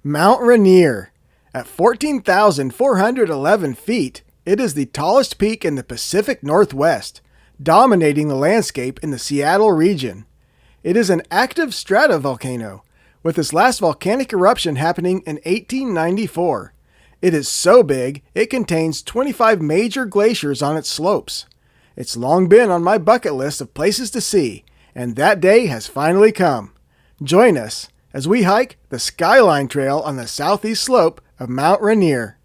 Mount Rainier. At 14,411 feet, it is the tallest peak in the Pacific Northwest, dominating the landscape in the Seattle region. It is an active stratovolcano, with its last volcanic eruption happening in 1894. It is so big, it contains 25 major glaciers on its slopes. It's long been on my bucket list of places to see, and that day has finally come. Join us as we hike the Skyline Trail on the southeast slope of Mount Rainier.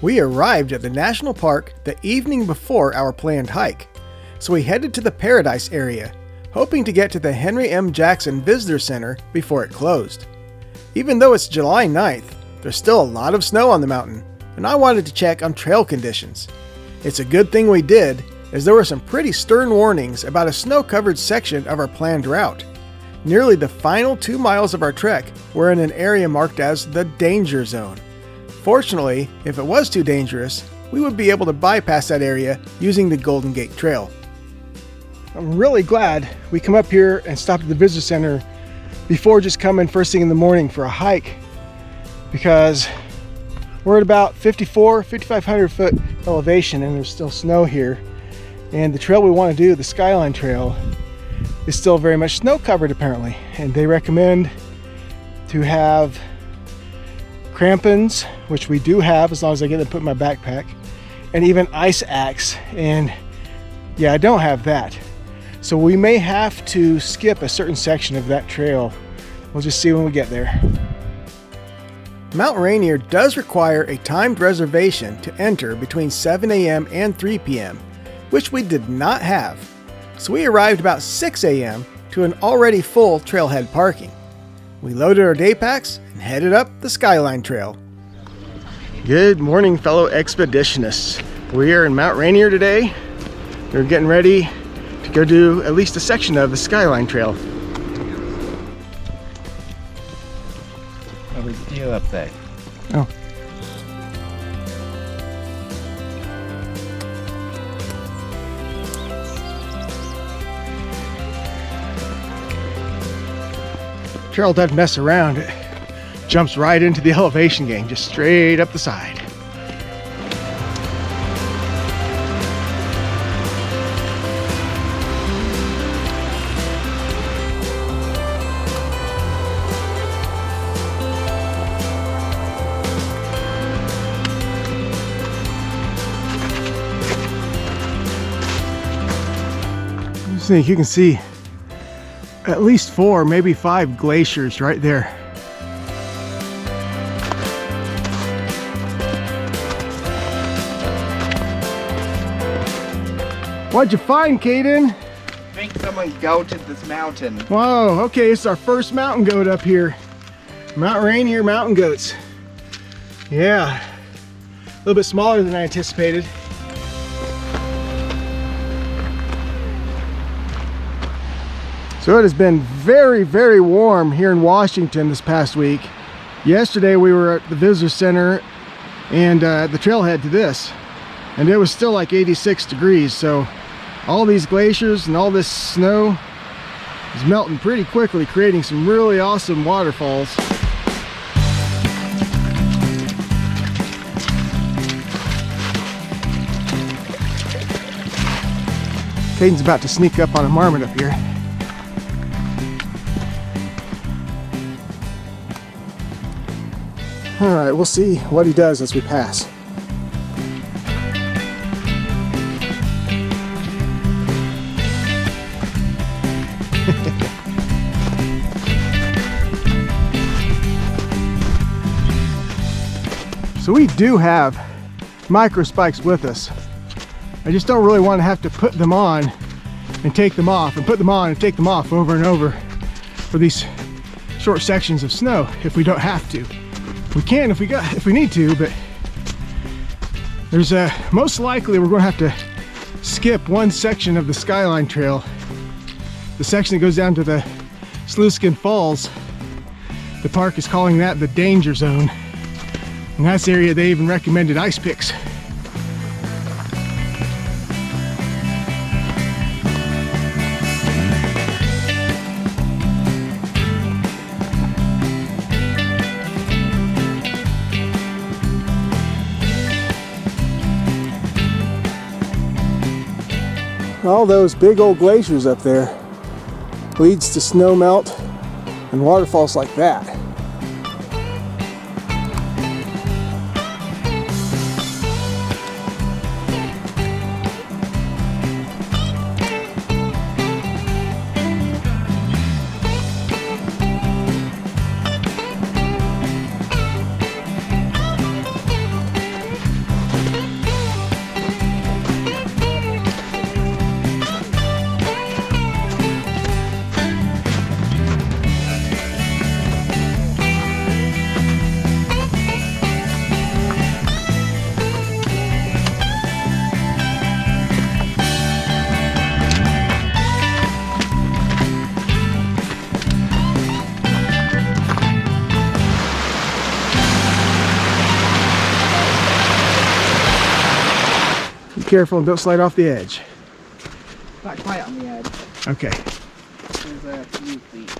We arrived at the national park the evening before our planned hike, so we headed to the Paradise area, hoping to get to the Henry M. Jackson Visitor Center before it closed. Even though it's July 9th, there's still a lot of snow on the mountain, and I wanted to check on trail conditions. It's a good thing we did, as there were some pretty stern warnings about a snow-covered section of our planned route. Nearly the final 2 miles of our trek were in an area marked as the danger zone. Fortunately, if it was too dangerous, we would be able to bypass that area using the Golden Gate Trail. I'm really glad we come up here and stopped at the visitor center before just coming first thing in the morning for a hike, because we're at about 5,500 foot elevation and there's still snow here, and the trail we want to do, the Skyline Trail, is still very much snow covered apparently, and they recommend to have crampons, which we do have as long as I get them put in my backpack, and even ice axe, and yeah, I don't have that. So we may have to skip a certain section of that trail. We'll just see when we get there. Mount Rainier does require a timed reservation to enter between 7 a.m. and 3 p.m., which we did not have. So we arrived about 6 a.m. to an already full trailhead parking. We loaded our day packs and headed up the Skyline Trail. Good morning, fellow expeditionists. We are in Mount Rainier today. We're getting ready to go do at least a section of the Skyline Trail. No big deal up there. Oh. Trail doesn't mess around. It jumps right into the elevation gain, just straight up the side. I think you can see at least 4, maybe 5 glaciers right there. What'd you find, Caden? I think someone goated this mountain. Whoa, okay, it's our first mountain goat up here. Mount Rainier mountain goats. Yeah, a little bit smaller than I anticipated. So it has been very, very warm here in Washington this past week. Yesterday we were at the visitor center and the trailhead to this, and it was still like 86 degrees. So all these glaciers and all this snow is melting pretty quickly, creating some really awesome waterfalls. Caden's about to sneak up on a marmot up here. All right, we'll see what he does as we pass. So we do have micro spikes with us. I just don't really want to have to put them on and take them off, and put them on and take them off over and over for these short sections of snow if we don't have to. We can if we need to, but there's most likely we're going to have to skip one section of the Skyline Trail, the section that goes down to the Sluiskin Falls. The park is calling that the danger zone, and that's the area they even recommended ice picks. All those big old glaciers up there leads to snow melt and waterfalls like that. Careful and don't slide off the edge. Not quite on the edge. Okay. There's a few feet.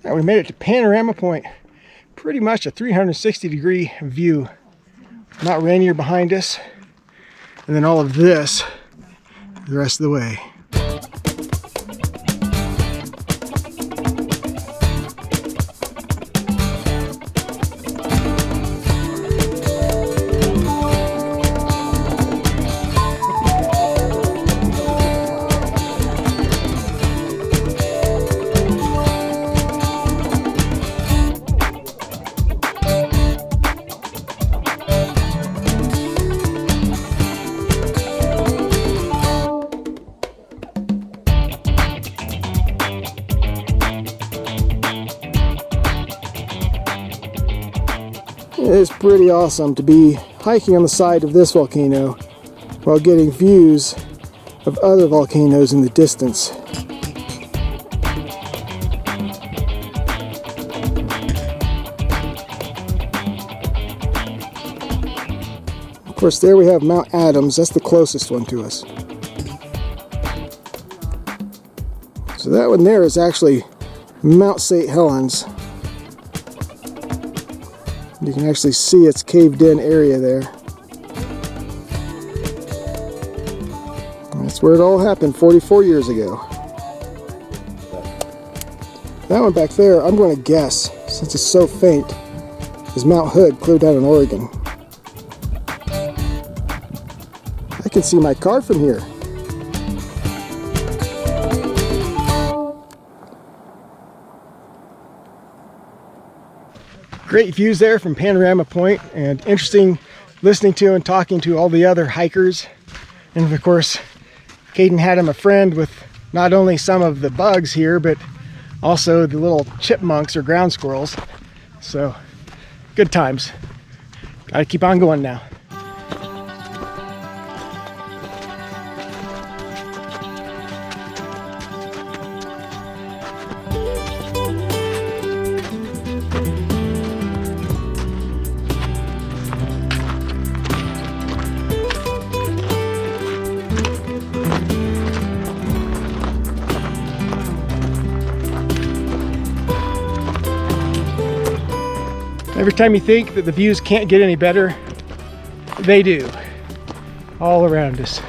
Now we made it to Panorama Point. Pretty much a 360-degree view. Mount Rainier behind us, and then all of this the rest of the way. It is pretty awesome to be hiking on the side of this volcano while getting views of other volcanoes in the distance. Of course, there we have Mount Adams. That's the closest one to us. So that one there is actually Mount St. Helens. You can actually see its caved in area there. That's where it all happened 44 years ago. That one back there, I'm going to guess, since it's so faint, is Mount Hood, clear down in Oregon. I can see my car from here. Great views there from Panorama Point, and interesting listening to and talking to all the other hikers. And of course, Caden had him a friend with not only some of the bugs here, but also the little chipmunks or ground squirrels. So good times. Gotta keep on going now. Every time you think that the views can't get any better, they do. All around us.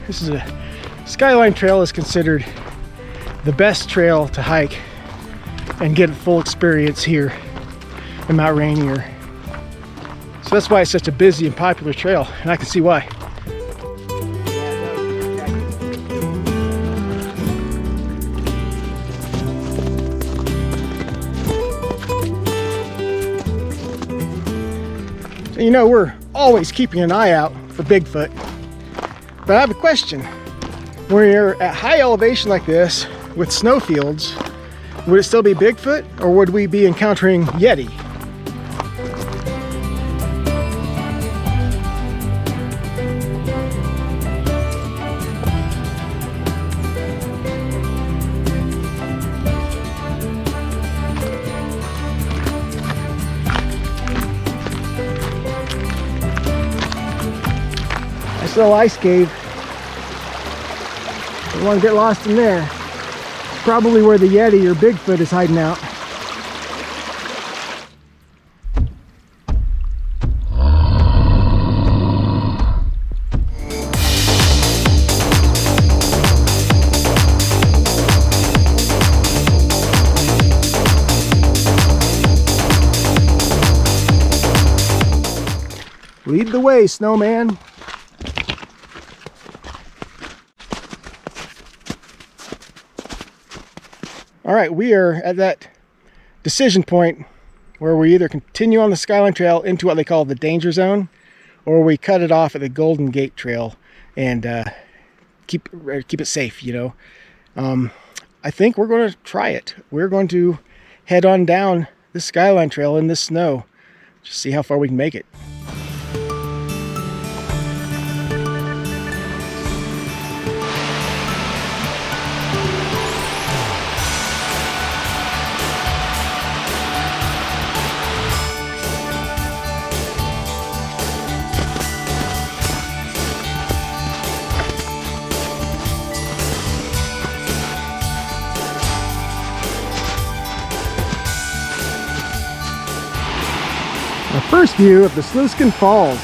This is a Skyline trail is considered the best trail to hike and get a full experience here in Mount Rainier. So that's why it's such a busy and popular trail, and I can see why. You know, we're always keeping an eye out for Bigfoot, but I have a question. When you're at high elevation like this with snowfields, would it still be Bigfoot, or would we be encountering Yeti? Nice little ice cave. Don't want to get lost in there. probably where the Yeti or Bigfoot is hiding out. Lead the way, snowman. All right, we are at that decision point where we either continue on the Skyline Trail into what they call the danger zone, or we cut it off at the Golden Gate Trail and keep it safe, you know. I think we're going to try it. We're going to head on down the Skyline Trail in this snow, just see how far we can make it. Our first view of the Sluiskin Falls.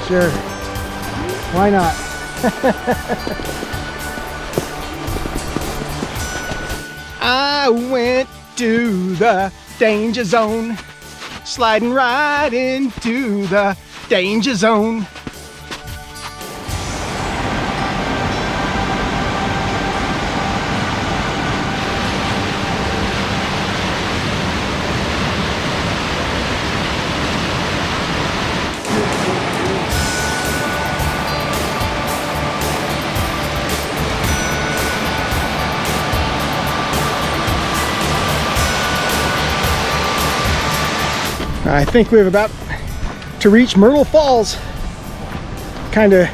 Sure. Why not? I went to the danger zone, sliding right into the danger zone. I think we're about to reach Myrtle Falls, kind of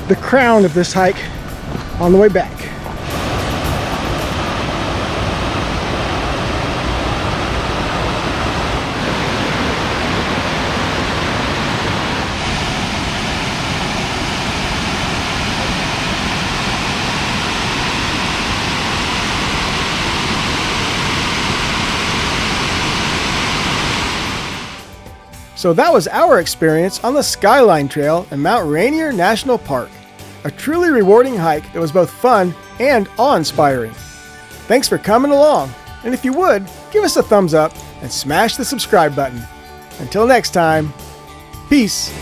the crown of this hike on the way back. So that was our experience on the Skyline Trail in Mount Rainier National Park. A truly rewarding hike that was both fun and awe-inspiring. Thanks for coming along, and if you would, give us a thumbs up and smash the subscribe button. Until next time, peace.